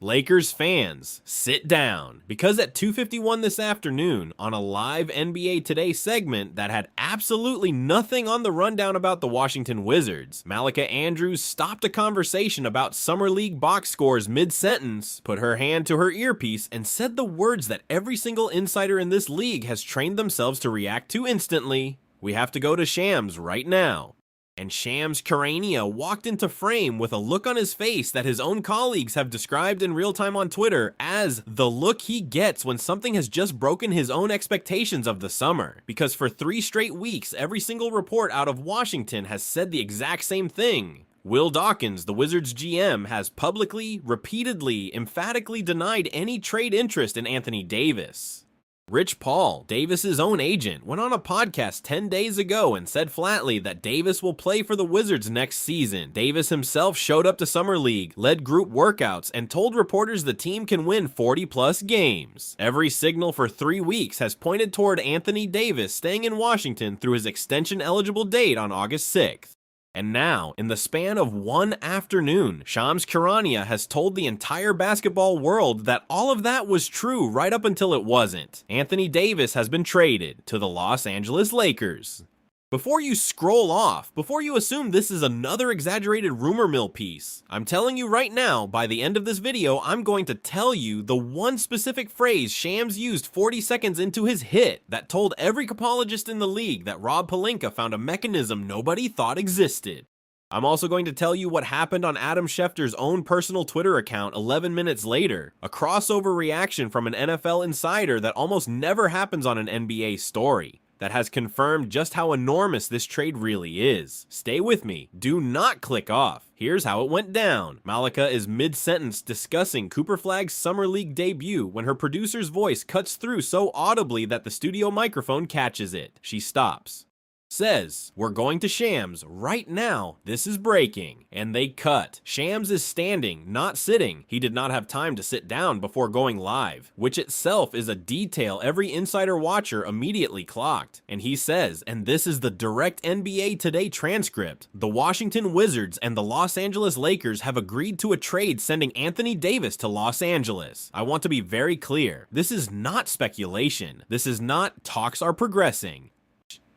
Lakers fans, sit down, because at 2:51 this afternoon, on a live NBA Today segment that had absolutely nothing on the rundown about the Washington Wizards, Malika Andrews stopped a conversation about Summer League box scores mid-sentence, put her hand to her earpiece, and said the words that every single insider in this league has trained themselves to react to instantly. We have to go to Shams right now. And Shams Charania walked into frame with a look on his face that his own colleagues have described in real time on Twitter as the look he gets when something has just broken his own expectations of the summer. Because for 3 straight weeks, every single report out of Washington has said the exact same thing. Will Dawkins, the Wizards GM, has publicly, repeatedly, emphatically denied any trade interest in Anthony Davis. Rich Paul, Davis's own agent, went on a podcast 10 days ago and said flatly that Davis will play for the Wizards next season. Davis himself showed up to Summer League, led group workouts, and told reporters the team can win 40-plus games. Every signal for 3 weeks has pointed toward Anthony Davis staying in Washington through his extension-eligible date on August 6th. And now, in the span of one afternoon, Shams Charania has told the entire basketball world that all of that was true right up until it wasn't. Anthony Davis has been traded to the Los Angeles Lakers. Before you scroll off, before you assume this is another exaggerated rumor mill piece, I'm telling you right now, by the end of this video, I'm going to tell you the one specific phrase Shams used 40 seconds into his hit that told every capologist in the league that PELINKA found a mechanism nobody thought existed. I'm also going to tell you what happened on Adam Schefter's own personal Twitter account 11 minutes later, a crossover reaction from an NFL insider that almost never happens on an NBA story, that has confirmed just how enormous this trade really is. Stay with me. Do not click off. Here's how it went down. Malika is mid-sentence discussing Cooper Flag's Summer League debut when her producer's voice cuts through so audibly that the studio microphone catches it. She stops. Says, "We're going to Shams right now. This is breaking." And they cut. Shams is standing, not sitting. He did not have time to sit down before going live, which itself is a detail every insider watcher immediately clocked. And he says, and this is the direct NBA Today transcript, "The Washington Wizards and the Los Angeles Lakers have agreed to a trade sending Anthony Davis to Los Angeles. I want to be very clear. This is not speculation. This is not talks are progressing.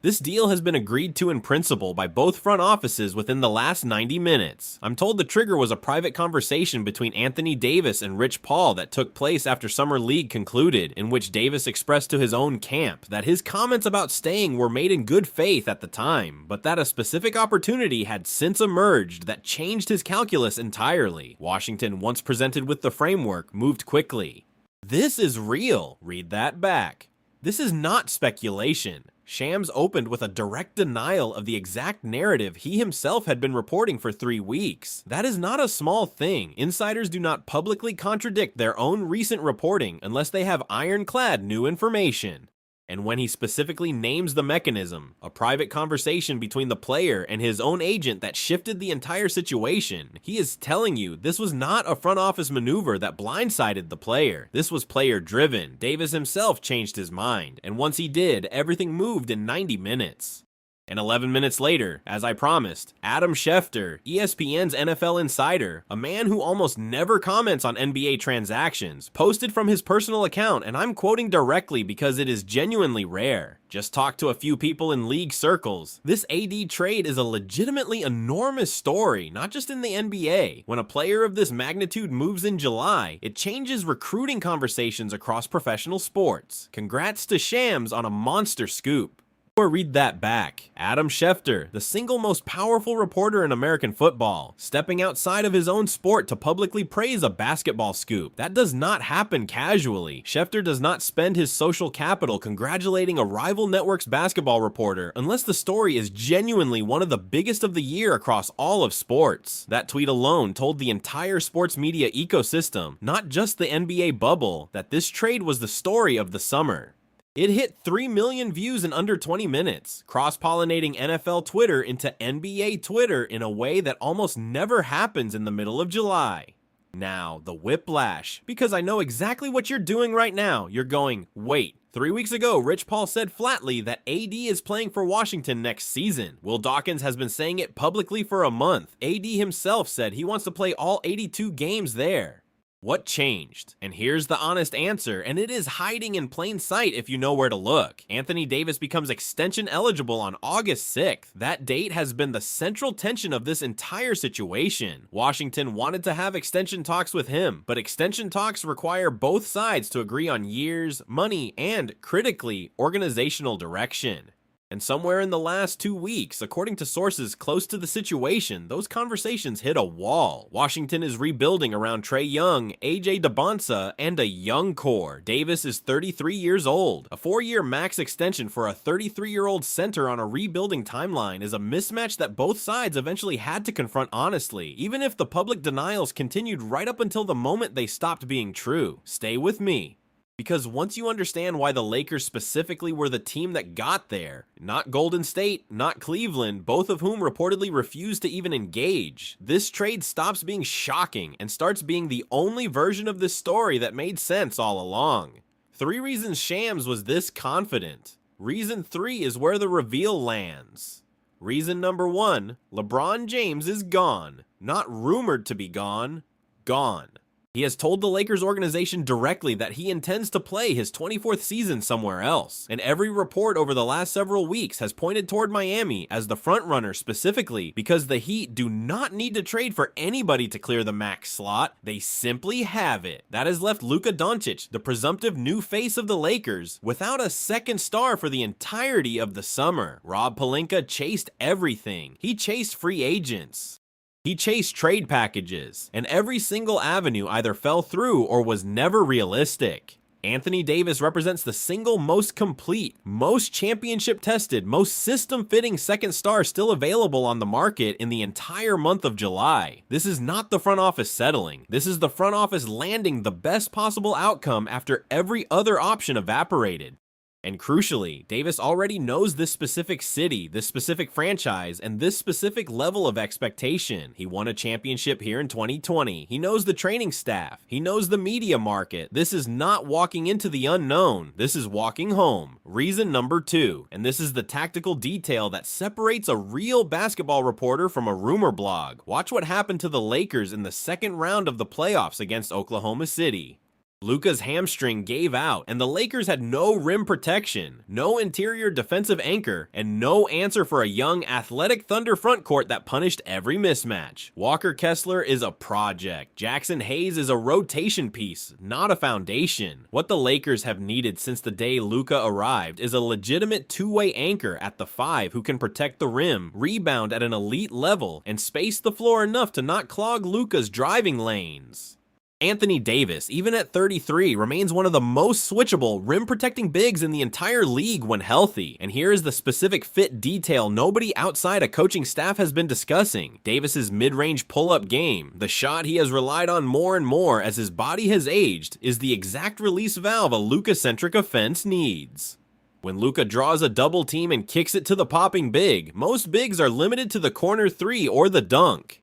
This deal has been agreed to in principle by both front offices within the last 90 minutes. I'm told the trigger was a private conversation between Anthony Davis and Rich Paul that took place after Summer League concluded, in which Davis expressed to his own camp that his comments about staying were made in good faith at the time, but that a specific opportunity had since emerged that changed his calculus entirely. Washington, once presented with the framework, moved quickly. This is real. Read that back. This is not speculation. Shams opened with a direct denial of the exact narrative he himself had been reporting for 3 weeks. That is not a small thing. Insiders do not publicly contradict their own recent reporting unless they have ironclad new information. And when he specifically names the mechanism, a private conversation between the player and his own agent that shifted the entire situation, he is telling you this was not a front office maneuver that blindsided the player. This was player driven. Davis himself changed his mind, and once he did, everything moved in 90 minutes. And 11 minutes later, as I promised, Adam Schefter, ESPN's NFL insider, a man who almost never comments on NBA transactions, posted from his personal account, and I'm quoting directly because it is genuinely rare. Just talked to a few people in league circles. This AD trade is a legitimately enormous story, not just in the NBA. When a player of this magnitude moves in July, it changes recruiting conversations across professional sports. Congrats to Shams on a monster scoop. Or read that back. Adam Schefter, the single most powerful reporter in American football, stepping outside of his own sport to publicly praise a basketball scoop. That does not happen casually. Schefter does not spend his social capital congratulating a rival network's basketball reporter unless the story is genuinely one of the biggest of the year across all of sports. That tweet alone told the entire sports media ecosystem, not just the NBA bubble, that this trade was the story of the summer. It hit 3 million views in under 20 minutes, cross-pollinating NFL Twitter into NBA Twitter in a way that almost never happens in the middle of July. Now, the whiplash, because I know exactly what you're doing right now. You're going, wait, 3 weeks ago, Rich Paul said flatly that AD is playing for Washington next season. Will Dawkins has been saying it publicly for a month. AD himself said he wants to play all 82 games there. What changed? And here's the honest answer, and it is hiding in plain sight if you know where to look. Anthony Davis becomes extension eligible on August 6th. That date has been the central tension of this entire situation. Washington wanted to have extension talks with him, but extension talks require both sides to agree on years, money, and, critically, organizational direction. And somewhere in the last 2 weeks, according to sources close to the situation, those conversations hit a wall. Washington is rebuilding around Trae Young, AJ DeBonsa, and a young core. Davis is 33 years old. A 4-year max extension for a 33-year-old center on a rebuilding timeline is a mismatch that both sides eventually had to confront honestly, even if the public denials continued right up until the moment they stopped being true. Stay with me. Because once you understand why the Lakers specifically were the team that got there, not Golden State, not Cleveland, both of whom reportedly refused to even engage, this trade stops being shocking and starts being the only version of this story that made sense all along. 3 reasons Shams was this confident. Reason 3 is where the reveal lands. Reason number 1, LeBron James is gone. Not rumored to be gone, gone. He has told the Lakers organization directly that he intends to play his 24th season somewhere else, and every report over the last several weeks has pointed toward Miami as the frontrunner specifically because the Heat do not need to trade for anybody to clear the max slot, they simply have it. That has left Luka Doncic, the presumptive new face of the Lakers, without a second star for the entirety of the summer. Rob Pelinka chased everything. He chased free agents. He chased trade packages, and every single avenue either fell through or was never realistic. Anthony Davis represents the single most complete, most championship-tested, most system-fitting second star still available on the market in the entire month of July. This is not the front office settling. This is the front office landing the best possible outcome after every other option evaporated. And crucially, Davis already knows this specific city, this specific franchise, and this specific level of expectation. He won a championship here in 2020. He knows the training staff. He knows the media market. This is not walking into the unknown. This is walking home. Reason number 2, and this is the tactical detail that separates a real basketball reporter from a rumor blog. Watch what happened to the Lakers in the second round of the playoffs against Oklahoma City. Luka's hamstring gave out, and the Lakers had no rim protection, no interior defensive anchor, and no answer for a young, athletic Thunder frontcourt that punished every mismatch. Walker Kessler is a project. Jackson Hayes is a rotation piece, not a foundation. What the Lakers have needed since the day Luka arrived is a legitimate two-way anchor at the 5 who can protect the rim, rebound at an elite level, and space the floor enough to not clog Luka's driving lanes. Anthony Davis, even at 33, remains one of the most switchable, rim-protecting bigs in the entire league when healthy. And here is the specific fit detail nobody outside a coaching staff has been discussing. Davis's mid-range pull-up game, the shot he has relied on more and more as his body has aged, is the exact release valve a Luka-centric offense needs. When Luka draws a double team and kicks it to the popping big, most bigs are limited to the corner 3 or the dunk.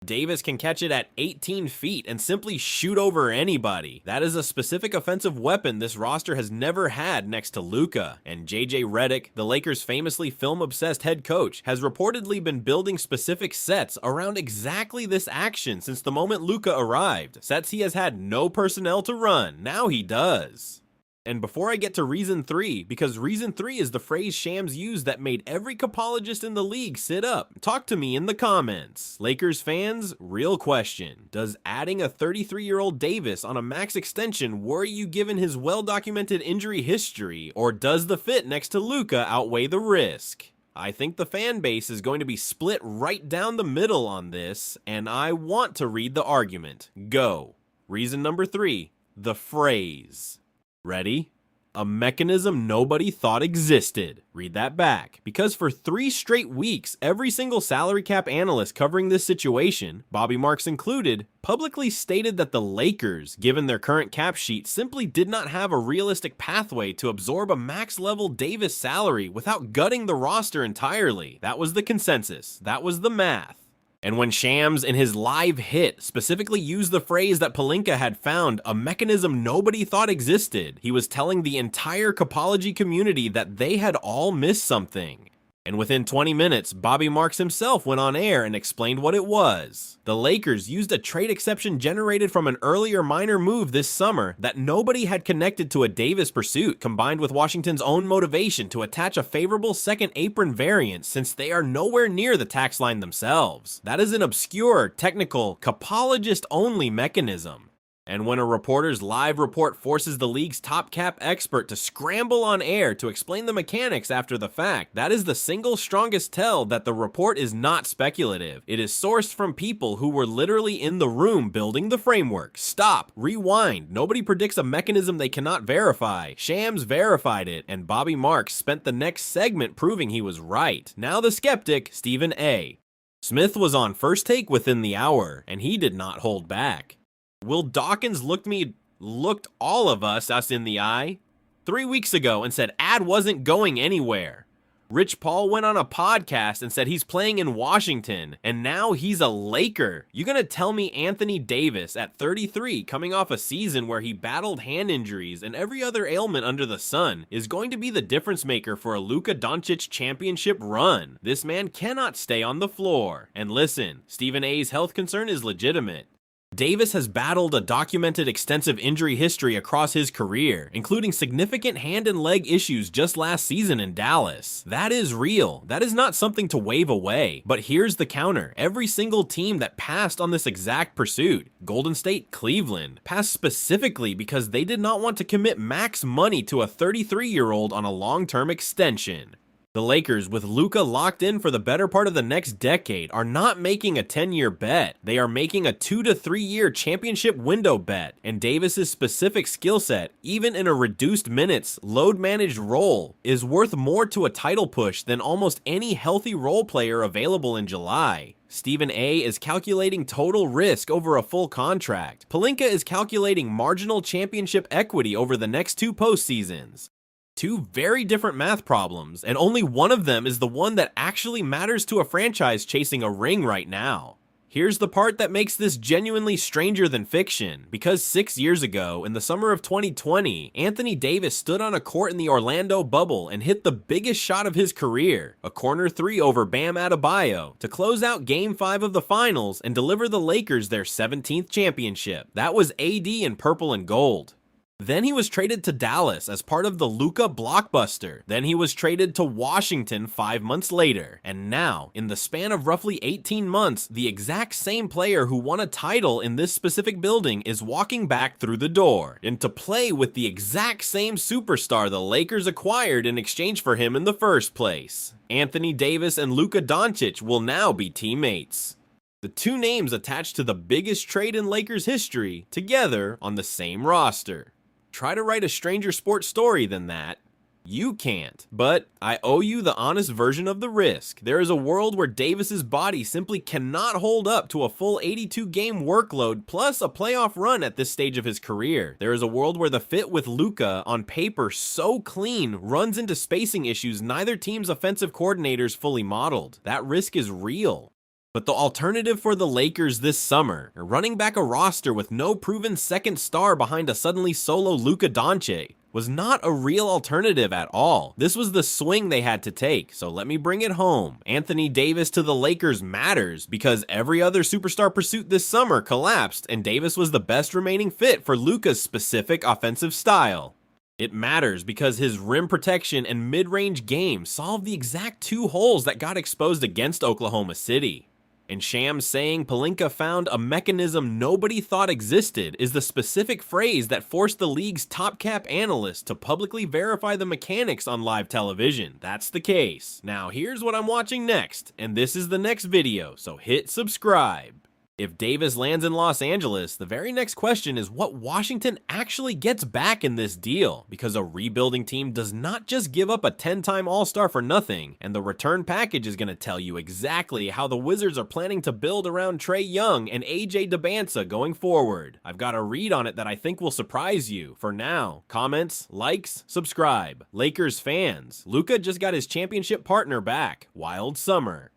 Davis can catch it at 18 feet and simply shoot over anybody. That is a specific offensive weapon this roster has never had next to Luka. And JJ Redick, the Lakers' famously film-obsessed head coach, has reportedly been building specific sets around exactly this action since the moment Luka arrived. Sets he has had no personnel to run. Now he does. And before I get to reason 3, because reason 3 is the phrase Shams used that made every capologist in the league sit up. Talk to me in the comments. Lakers fans, real question. Does adding a 33-year-old Davis on a max extension worry you given his well-documented injury history, or does the fit next to Luka outweigh the risk? I think the fan base is going to be split right down the middle on this, and I want to read the argument. Go. Reason number 3, the phrase. Ready? A mechanism nobody thought existed. Read that back. Because for 3 straight weeks, every single salary cap analyst covering this situation, Bobby Marks included, publicly stated that the Lakers, given their current cap sheet, simply did not have a realistic pathway to absorb a max-level Davis salary without gutting the roster entirely. That was the consensus. That was the math. And when Shams in his live hit specifically used the phrase that Pelinka had found, a mechanism nobody thought existed, he was telling the entire capology community that they had all missed something. And within 20 minutes, Bobby Marks himself went on air and explained what it was. The Lakers used a trade exception generated from an earlier minor move this summer that nobody had connected to a Davis pursuit, combined with Washington's own motivation to attach a favorable second apron variant since they are nowhere near the tax line themselves. That is an obscure, technical, capologist-only mechanism. And when a reporter's live report forces the league's top cap expert to scramble on air to explain the mechanics after the fact, that is the single strongest tell that the report is not speculative. It is sourced from people who were literally in the room building the framework. Stop, rewind, nobody predicts a mechanism they cannot verify. Shams verified it, and Bobby Marks spent the next segment proving he was right. Now the skeptic, Stephen A. Smith was on First Take within the hour, and he did not hold back. Will Dawkins looked all of us in the eye 3 weeks ago and said ad wasn't going anywhere. Rich Paul went on a podcast and said he's playing in Washington, and now he's a Laker. You gonna tell me Anthony Davis at 33, coming off a season where he battled hand injuries and every other ailment under the sun, is going to be the difference maker for a Luka Doncic championship run? This man cannot stay on the floor. And listen, Stephen A's health concern is legitimate. Davis has battled a documented extensive injury history across his career, including significant hand and leg issues just last season in Dallas. That is real. That is not something to wave away. But here's the counter. Every single team that passed on this exact pursuit, Golden State, Cleveland, passed specifically because they did not want to commit max money to a 33-year-old on a long-term extension. The Lakers, with Luka locked in for the better part of the next decade, are not making a 10-year bet. They are making a 2 to 3 year championship window bet, and Davis's specific skill set, even in a reduced minutes, load-managed role, is worth more to a title push than almost any healthy role player available in July. Stephen A is calculating total risk over a full contract. Pelinka is calculating marginal championship equity over the next 2 postseasons. 2 very different math problems, and only one of them is the one that actually matters to a franchise chasing a ring right now. Here's the part that makes this genuinely stranger than fiction, because 6 years ago, in the summer of 2020, Anthony Davis stood on a court in the Orlando bubble and hit the biggest shot of his career, a corner 3 over Bam Adebayo, to close out Game 5 of the finals and deliver the Lakers their 17th championship. That was AD in purple and gold. Then he was traded to Dallas as part of the Luka blockbuster. Then he was traded to Washington 5 months later. And now, in the span of roughly 18 months, the exact same player who won a title in this specific building is walking back through the door and to play with the exact same superstar the Lakers acquired in exchange for him in the first place. Anthony Davis and Luka Doncic will now be teammates. The 2 names attached to the biggest trade in Lakers history together on the same roster. Try to write a stranger sports story than that. You can't. But I owe you the honest version of the risk. There is a world where Davis's body simply cannot hold up to a full 82-game workload plus a playoff run at this stage of his career. There is a world where the fit with Luka, on paper so clean, runs into spacing issues neither team's offensive coordinators fully modeled. That risk is real. But the alternative for the Lakers this summer, running back a roster with no proven second star behind a suddenly solo Luka Doncic, was not a real alternative at all. This was the swing they had to take, so let me bring it home. Anthony Davis to the Lakers matters because every other superstar pursuit this summer collapsed and Davis was the best remaining fit for Luka's specific offensive style. It matters because his rim protection and mid-range game solved the exact 2 holes that got exposed against Oklahoma City. And Shams saying Pelinka found a mechanism nobody thought existed is the specific phrase that forced the league's top cap analyst to publicly verify the mechanics on live television. That's the case. Now here's what I'm watching next, and this is the next video, so hit subscribe. If Davis lands in Los Angeles, the very next question is what Washington actually gets back in this deal, because a rebuilding team does not just give up a 10-time All-Star for nothing, and the return package is going to tell you exactly how the Wizards are planning to build around Trae Young and AJ DeBanza going forward. I've got a read on it that I think will surprise you. For now, comments, likes, subscribe. Lakers fans, Luka just got his championship partner back. Wild summer.